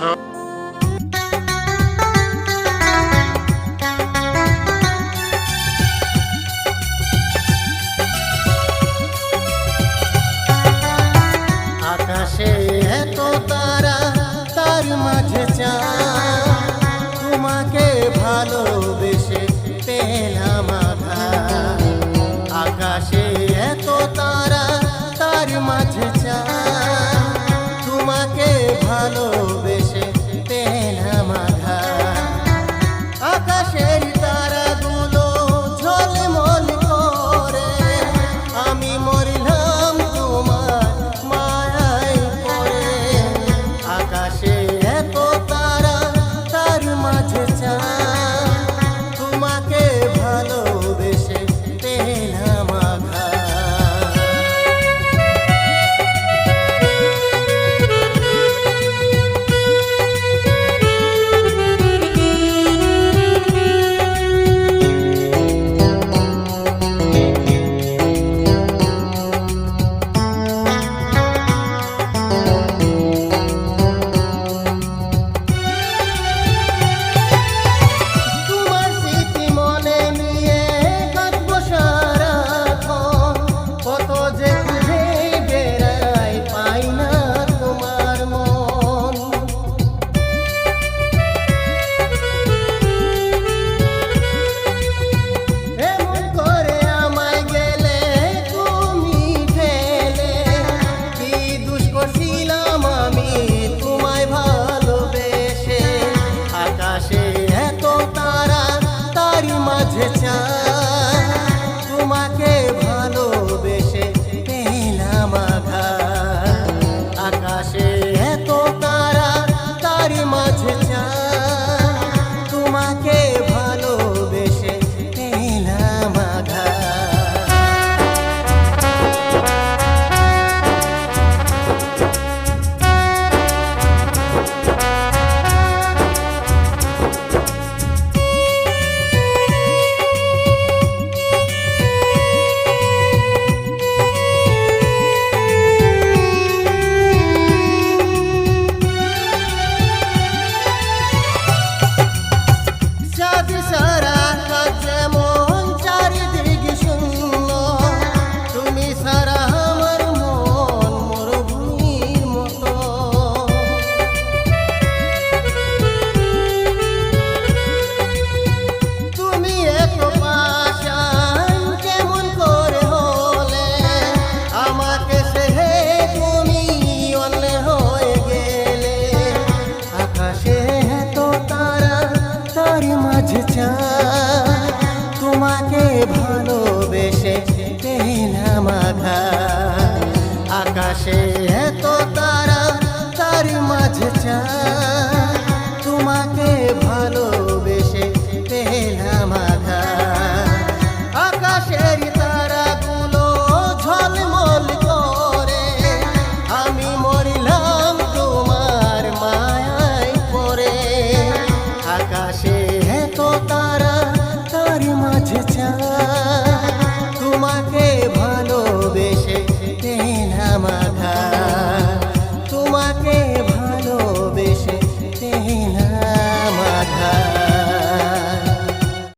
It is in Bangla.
আকাশে এত তারা, তার মাঝে চাঁদ, তোমাকে ভালোবেসে পেলাম আঘাত। আকাশে এত তারা, তার মাঝে চাঁদ, তোমাকে ভালোবেসে পেলাম আঘাত। আকাশের তারাগুলো ঝলমল করে, আমি মরলাম তোমার মায়ায় পড়ে। আকাশে এত তারা, তার মাঝে চাঁদ, তোমাকে ভালোবেসে পেলাম আঘাত। তোমাকে ভালোবেসে পেলাম আঘাত। আকাশে এত তারা, তার মাঝে চাঁদ, তোমাকে ভালোবেসে পেলাম আঘাত। তোমাকে ভালোবেসে পেলাম আঘাত। আকাশে এত তারা, তার মাঝে চাঁদ,